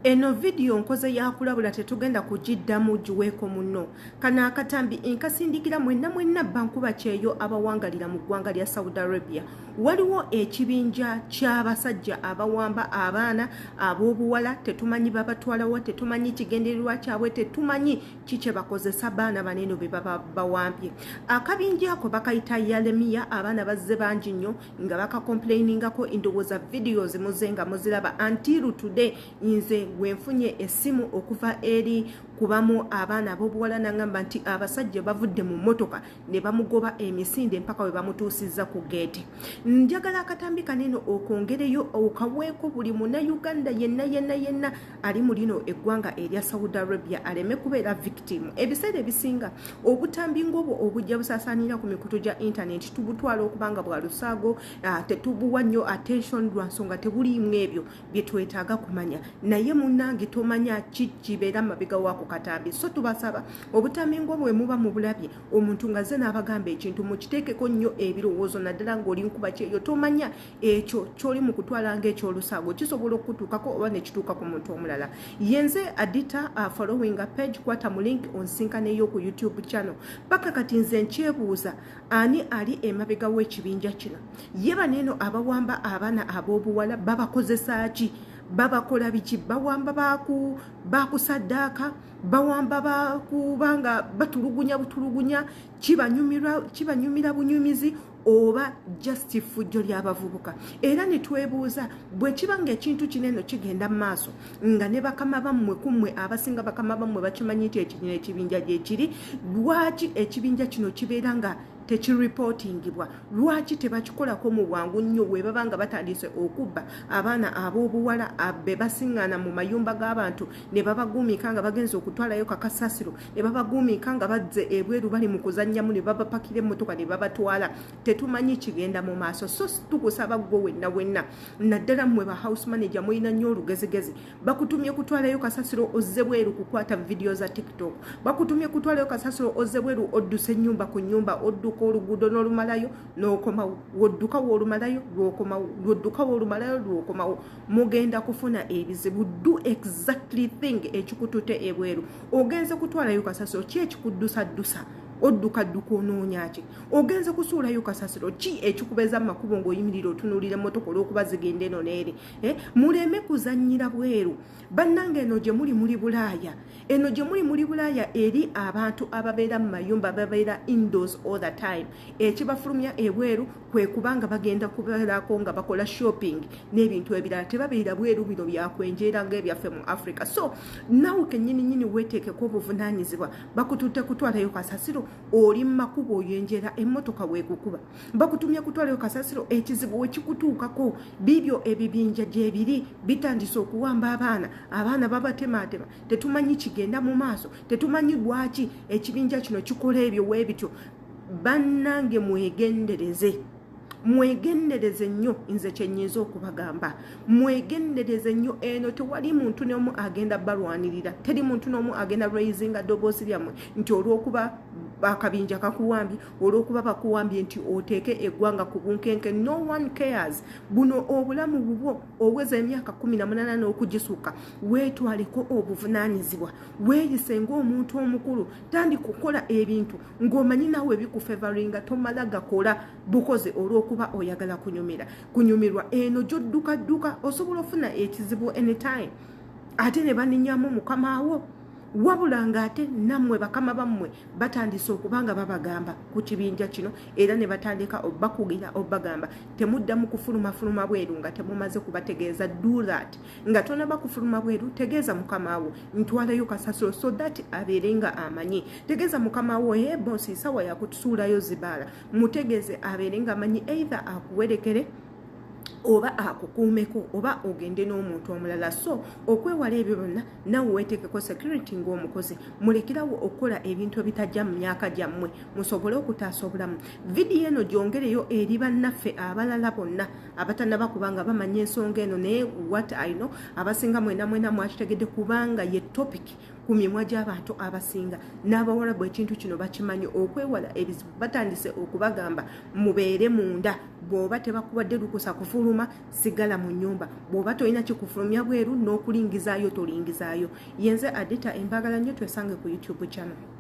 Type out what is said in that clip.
Eno video nkoze ya kulabula tetugenda kugiddamu giweeko munno. Kana akatambi nkasindikira mwenna bankuba kyeyo abawangalira mu ggwanga lya Saudi Arabia. Waliwo ekibinja ky'abasajja abawamba abaana ab'obuwala, tetumanyi babatwalawo, tetumanyi kigendererwa kyabwe, tetumanyi kikye bakozesa baana banene be baba bawambye. Akabinja ako bakayita Yeremiya, abaana bazze bangi nnyo nga bakakomplainingako ndowooza videos muzenga muziraba until today. Nze wenfunye essimu okuva eri kubamu abaana ab'obuwala nangamba nti abasajja bavudde mu motoka ne bamugoba emisinde mpaka we bamutuusizza ku geeti. Njagala akatambi kanene okwongereyo okaweeko buli Munnayuganda yenna ali mu lino eggwanga erya Saudi Arabia aleme kubeera victim. Ebiseera ebisinga obutambi ng'obwo obujja busaasaanira ku mikutu gya internet tubutwala okubanga bwa lusaago, tetubuwa nnyo attention lwa nsonga tebuliimu ebyo bye twetaaga kumanya. Naye munnange tomanya kibeera mabega waako katambi. So tubasaba obutambi ng'obwo muba mu bulabye omuntu nga ze n'abagamba ekintu mukiteekeko nnyo ebirowoozo naddala ng'oli nkuba kyeyo tomanya ekyo ky'oli mu kutwala ng'ekyolusaago kisobola okutuukako oba ne kituuka ku muntu omulala. Yenze Adita following a page kwata mu link onsinkaneyo ku YouTube channel. Paka kati nze nkyebuuza ani ali emabega w'ekibinja kino? Ye baneeno abawamba abaana ab'obuwala babakozesa ki? Babakola biki? Bawamba bakusaddaaka, bawamba bakubanga batulugunya kibanyumira bunyumizi oba just fujjo ly'abavubuka. Era ne twebuuza bwe kibanga ekintu kinene kigenda mu maaso nga ne bakama bammwe kummwe abasinga bakama bammwe bakimanyi nti ekino ekibinja gye kiri, lwaki ekibinja kino kibeera nga tekiripotingibwa? Lwaki tebakikolako mu bwangu nnyo we babanga batandise okubba abaana ab'obuwala be basiŋŋaana mu mayumba g'abantu ne babaguumika nga bagenza okutwalayo kakasasiro, ne babaguumika nga bazze ebweru bali mu kuzannyamu ne babapakira emmotoka ne babatwala? Tetumanyi kigenda mu maaso. So tukusaba gwe wenna naddala mmwe ba house manager mulina nnyo olugezigezi, bakutumye kutwalayo kasasiro ozze bweru kukwata video za TikTok, bakutumye kutwalayo kasasiro ozze bweru odduse ennyumba ku nnyumba, odduka oluguudo n'olumalayo n'okomawo, woddukawo olumalayo lw'okomawo, mugenda kufuna ebizibu. Do exactly thing ekikutute ebweru. Ogenze kutwalayo kasasiro ki ekikuddusaddusa? Odduka onoonya ki? Ogenze kusuulayo kasasiro ki ekikubeza mu makubo ng'oyimirira otunuulira emmotoka olw'okuba zigenda eno n'eri? Muleme kuzannyira bweru. Bannange eno gye muli Bulaaya. Eno gye muli Bulaaya eri abantu ababeera mu mayumba babeera indoors all the time. Ekibafulumya ebweru kwe kubanga bagenda kubeerako nga bakola shopping n'ebintu ebirala. Tebabeera bweru bino byakwenjeera ng'ebyaffe mu Africa. So nawe kennyini weeteekeko obuvunaanyizibwa. Bakututte kutwalayo kasasiro, oli mu makubo oyenjera emmotoka weekukuba. Bakutumye kutwalayo kasasiro, ekizibu wekikutuukako biibyo ebibinja gye biri bitandise okuwamba abaana babatemaatema. Tetumanyi kigenda mu maaso, tetumanyi lwaki ekibinja kino kikola ebyo weebityo. Bannange mwegendereze nnyo. Nze kyenyiza okubagamba, mwegendereze nnyo. Eno tewali muntu n'omu agenda balwanirira, teri muntu n'omu agenda raisinga ddoboozi lyammwe nti olw'okuba akabinja kakuwambye, olw'okuba bakuwambye nti oteeke eggwanga ku bunkenke. No one cares. Buno obulamu bubwo obweza emyaka 18 n'okugisuka, weetwaleko obuvunaanyizibwa, weeyise ng'omuntu omukulu, tandika kukola ebintu ng'omanyi nawe bikufevaringa, tomala gakola bukoze olw'okuba oyagala kunyumirwa. Eno gy'odduka osobola ofuna ekizibu anytime ate ne baninyamu mukamaawo. Wabula ng'ate nammwe bakama bammwe batandise okubanga babagamba ku kibinja kino, era ne batandika obbakugira obbagamba temuddamu kufuluma bweru nga temumaze kubategeeza. Do that. Nga tonaba kufuluma bweru, tegeeza mukamaawo ntwalayo kasasiro so that abeere nga amanyi. Tegeeza mukamaawo bosi sawa yakutusuulayo zibaala, mutegeeze abeere nga amanyi either akuwerekere oba akukuumeko oba ogende n'omuntu omulala. So okwewala ebyo byonna nawe weeteekeko security ng'omukozi. Mulekerawo okukola ebintu ebitajja mu myaka gyammwe musobole okutaasa obulamu. Vidiyo eno gyongereyo eri bannaffe abalala bonna abatannaba kubanga bamanya ensonga eno, naye what I know abasinga mwena mwakitegedde kubanga ye topic ku mimwa gy'abantu abasinga. N'Abawarabu ekintu kino bakimanyi okwewala ebizibu. Batandise okubagamba mubeere munda. Bw'oba tebakuwadde lukusa kufuluma sigala mu nnyumba. Bw'oba tolina kikufulumya bweru n'okulingizaayo tolingizaayo. Yenze Adita embagala nnyo twesange ku YouTube channel.